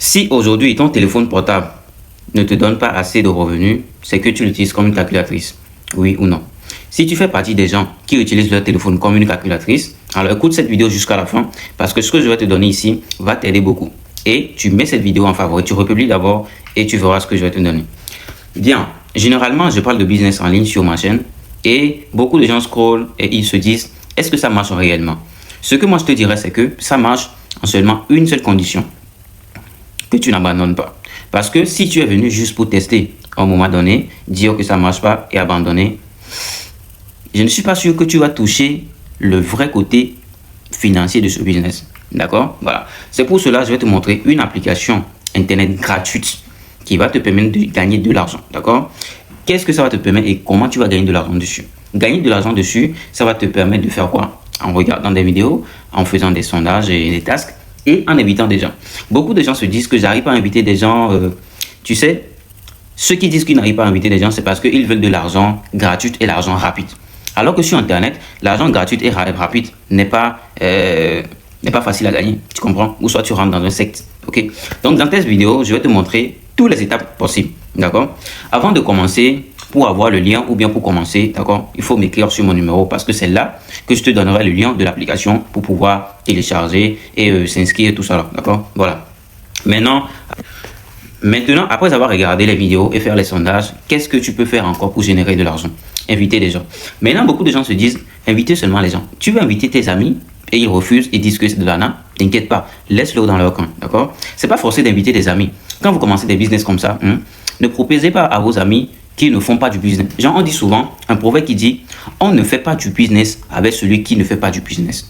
Si aujourd'hui ton téléphone portable ne te donne pas assez de revenus, c'est que tu l'utilises comme une calculatrice, oui ou non. Si tu fais partie des gens qui utilisent leur téléphone comme une calculatrice, alors écoute cette vidéo jusqu'à la fin parce que ce que je vais te donner ici va t'aider beaucoup. Et tu mets cette vidéo en favori, tu republies d'abord et tu verras ce que je vais te donner. Bien, généralement je parle de business en ligne sur ma chaîne et beaucoup de gens scrollent et ils se disent est-ce que ça marche réellement? Ce que moi je te dirais c'est que ça marche en seulement une seule condition, que tu n'abandonnes pas. Parce que si tu es venu juste pour tester à un moment donné, dire que ça ne marche pas et abandonner, je ne suis pas sûr que tu vas toucher le vrai côté financier de ce business. D'accord? Voilà. C'est pour cela que je vais te montrer une application internet gratuite qui va te permettre de gagner de l'argent. D'accord? Qu'est-ce que ça va te permettre et comment tu vas gagner de l'argent dessus? Gagner de l'argent dessus, ça va te permettre de faire quoi? En regardant des vidéos, en faisant des sondages et des tasks et en invitant des gens. Beaucoup de gens se disent que j'arrive pas à inviter des gens. Tu sais, ceux qui disent qu'ils n'arrivent pas à inviter des gens, c'est parce qu'ils veulent de l'argent gratuit et l'argent rapide. Alors que sur Internet, l'argent gratuit et rapide n'est pas facile à gagner. Tu comprends? Ou soit tu rentres dans un secte. Ok? Donc dans cette vidéo, je vais te montrer toutes les étapes possibles. D'accord? Avant de commencer, pour avoir le lien ou bien pour commencer, d'accord, il faut m'écrire sur mon numéro parce que c'est là que je te donnerai le lien de l'application pour pouvoir télécharger et s'inscrire, tout ça. D'accord? Voilà. Maintenant, après avoir regardé les vidéos et faire les sondages, qu'est-ce que tu peux faire encore pour générer de l'argent? Inviter des gens. Maintenant, beaucoup de gens se disent, inviter seulement les gens. Tu veux inviter tes amis et ils refusent et disent que c'est de l'arnaque, t'inquiète pas, laisse-le dans leur coin, d'accord? C'est pas forcé d'inviter des amis. Quand vous commencez des business comme ça, ne proposez pas à vos amis qui ne font pas du business. Genre, on dit souvent un proverbe qui dit, on ne fait pas du business avec celui qui ne fait pas du business.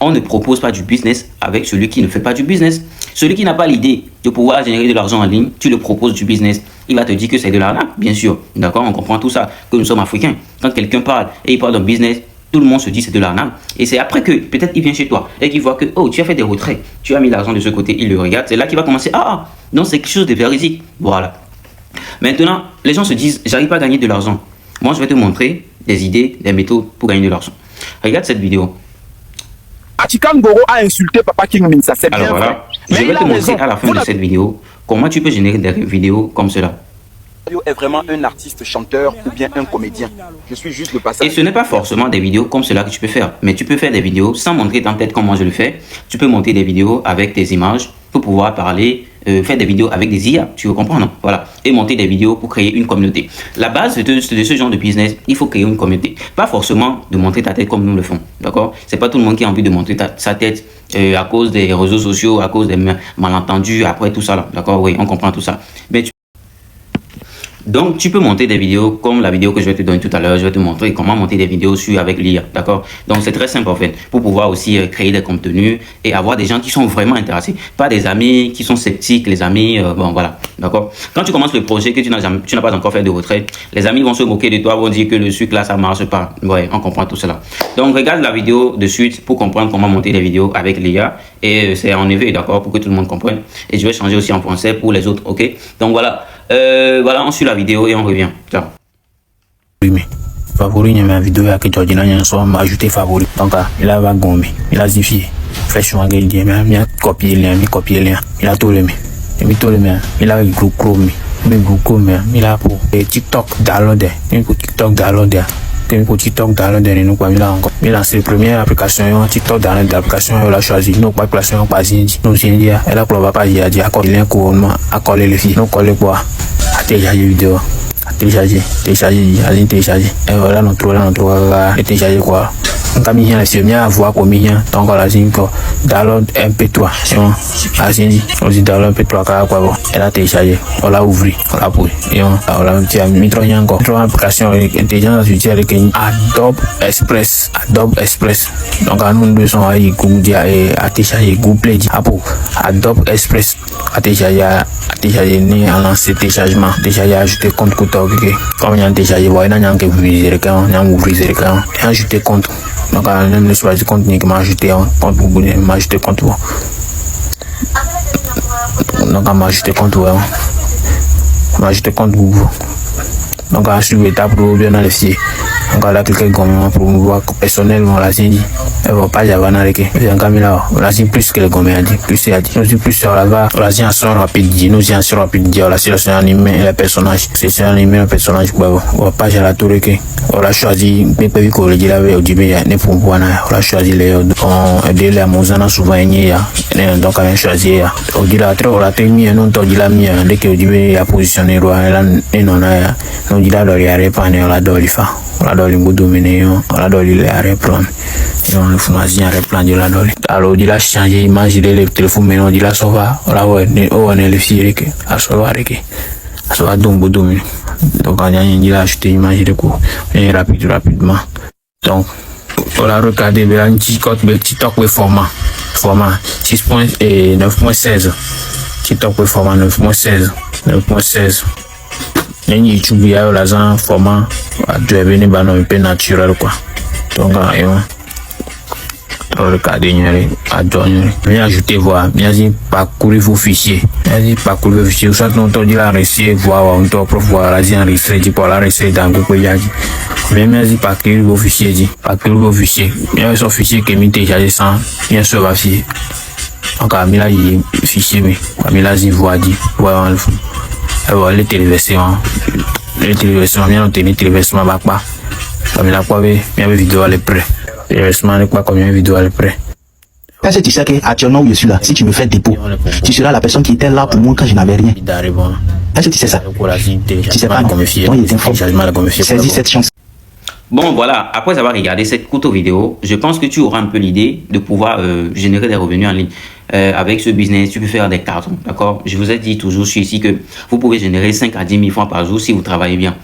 On ne propose pas du business avec celui qui ne fait pas du business. Celui qui n'a pas l'idée de pouvoir générer de l'argent en ligne, tu le proposes du business. Il va te dire que c'est de l'arnaque, bien sûr. D'accord? On comprend tout ça, que nous sommes africains. Quand quelqu'un parle et il parle d'un business, tout le monde se dit c'est de l'arnaque. Et c'est après que peut-être il vient chez toi et qu'il voit que, oh, tu as fait des retraits, tu as mis l'argent de ce côté, il le regarde. C'est là qu'il va commencer, ah, non, c'est quelque chose de véridique. Voilà. Maintenant, les gens se disent, j'arrive pas à gagner de l'argent. Moi, je vais te montrer des idées, des méthodes pour gagner de l'argent. Regarde cette vidéo. Atikan Goro a insulté Papa King Min, ça c'est bien voilà. vrai. Je vais te montrer à la fin de cette vidéo comment tu peux générer des vidéos comme cela. Est vraiment un artiste chanteur ou bien un comédien. Je suis juste le passage. Et ce n'est pas forcément des vidéos comme cela que tu peux faire, mais tu peux faire des vidéos sans montrer ta tête comme moi je le fais. Tu peux monter des vidéos avec tes images pour pouvoir parler, faire des vidéos avec des IA, tu veux comprendre, non? Voilà. Et monter des vidéos pour créer une communauté. La base de ce genre de business, il faut créer une communauté. Pas forcément de montrer ta tête comme nous le font, d'accord? C'est pas tout le monde qui a envie de montrer sa tête à cause des réseaux sociaux, à cause des malentendus, après tout ça, d'accord? Oui, on comprend tout ça. Mais donc, tu peux monter des vidéos comme la vidéo que je vais te donner tout à l'heure. Je vais te montrer comment monter des vidéos avec l'IA, d'accord? Donc, c'est très simple en fait, pour pouvoir aussi créer des contenus et avoir des gens qui sont vraiment intéressés. Pas des amis qui sont sceptiques, les amis, bon voilà, d'accord? Quand tu commences le projet que tu n'as pas encore fait de retrait, les amis vont se moquer de toi, vont dire que le sucre là, ça marche pas. Ouais, on comprend tout cela. Donc, regarde la vidéo de suite pour comprendre comment monter des vidéos avec l'IA. Et c'est en éveil, d'accord, pour que tout le monde comprenne. Et je vais changer aussi en français pour les autres, ok? Donc, voilà. Voilà, on suit la vidéo et on revient. Ciao. Favori, il y a ma vidéo avec Georgina Nyanso, m'a ajouté favori. Donc, il a gomé, il a zifié. Flèche ou il a copié le lien, il a tout le main. Il a groupe Chrome, il a pour TikTok download, nous quoi, il a lancé la première application TikTok dans l'application, il a choisi nos applications pas nous elle a probablement pas dit à coller lien couronnement à coller les filles, nous coller quoi, à télécharger vidéo, à télécharger, et voilà notre télécharger quoi. Donc, il y a la voix comme il y a donc la zine quoi, download MP3, la zine, on dit download MP3 quoi, elle a téléchargé, on l'a ouvert, on l'a pris, et on l'a mis à mettre encore, une application intelligence artificielle avec Adobe Express, donc à nous deux sont à Google et à télécharger Google Play, Adobe Express, à télécharger ni à lancer téléchargement, télécharger ajouter compte coûteux, comme il y a téléchargé, voilà, il y a un que vous visez le camp, il y a ouvrir le camp, et ajouter compte. Donc, on a choisi le contenu qui m'a ajouté un compte pour m'a ajouté compte. Donc, on m'a ajouté compte. M'a ajouté compte Google. Donc, on a suivi l'étape pour bien dans les fichiers. Donc, on a cliqué comme pour voir personnellement la série. va pas j'avais un arrêté. C'est un caméra. Là, c'est plus que le gommé a dit. Plus c'est a dit. Nous, c'est plus sur la va. Là, c'est un son rapide dit. Nous, c'est un son rapide dit. Là, c'est le son animé, le personnage. C'est un animé, le personnage. On va pas j'ai la tour que. On a choisi. Mais pas vu qu'on le dit là, au début, ne pour voir. On a choisi les. On aide les Mozana souvent y a. Donc, on a choisi. On dit là, on a terminé. Non, on dit là, dès que au début, a positionné roi. Là, non, on dit là, on y a répandu. On a dolli fa. On a dolli dominer. On a dolli les reprendre. On le fournit un replan de la dolly. Alors, on dit là, changer l'image de téléphone, mais on dit là, ça va. On est le fier que. À ce va, ça va donc dominer. Donc, on a dit là, acheter l'image de coup. Et rapidement. Donc, on a regardé un petit code, un petit talk de format 9.16. Petit talk de format 9.16. Et YouTube, il y a là, format de venir un peu naturel, quoi. Donc, regarder bien ajouter voir bien parcourir vos fichiers soit non dit la recette voir on peut voir la enregistrer pour la recette dans Google Yadi bien parcourir vos fichiers bien son fichier que mi télécharger sans bien sûr va fichier encore mi la fichier mais mi la voix dit voir le téléversement bien on tenir téléversement pas comme la quoi bien vidéo à près. Pas combien de vidéos à peu près. Parce que tu sais qu'actuellement où je suis là, si tu me fais dépôt, tu seras la personne qui était là pour moi quand je n'avais rien. Est-ce que tu sais ça? Tu sais pas, non? Saisis cette chance. Bon, voilà, après avoir regardé cette courte vidéo, je pense que tu auras un peu l'idée de pouvoir générer des revenus en ligne. Avec ce business, tu peux faire des cartons, d'accord? Je vous ai dit toujours ici que vous pouvez générer 5 à 10 000 francs par jour si vous travaillez bien.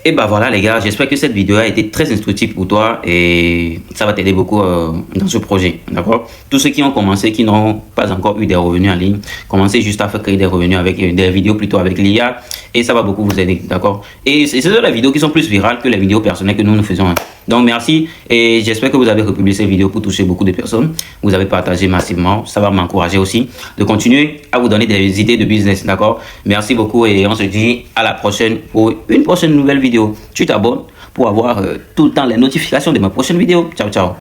Et bah voilà les gars, j'espère que cette vidéo a été très instructive pour toi et ça va t'aider beaucoup dans ce projet, d'accord? Tous ceux qui ont commencé, qui n'ont pas encore eu des revenus en ligne, commencez juste à faire créer des revenus avec des vidéos plutôt avec l'IA et ça va beaucoup vous aider, d'accord? Et c'est les vidéos qui sont plus virales que les vidéos personnelles que nous faisons. Donc merci et j'espère que vous avez republié cette vidéo pour toucher beaucoup de personnes. Vous avez partagé massivement, ça va m'encourager aussi de continuer à vous donner des idées de business, d'accord? Merci beaucoup et on se dit à la prochaine pour une prochaine nouvelle vidéo. Tu t'abonnes pour avoir tout le temps les notifications de ma prochaine vidéo. Ciao, ciao.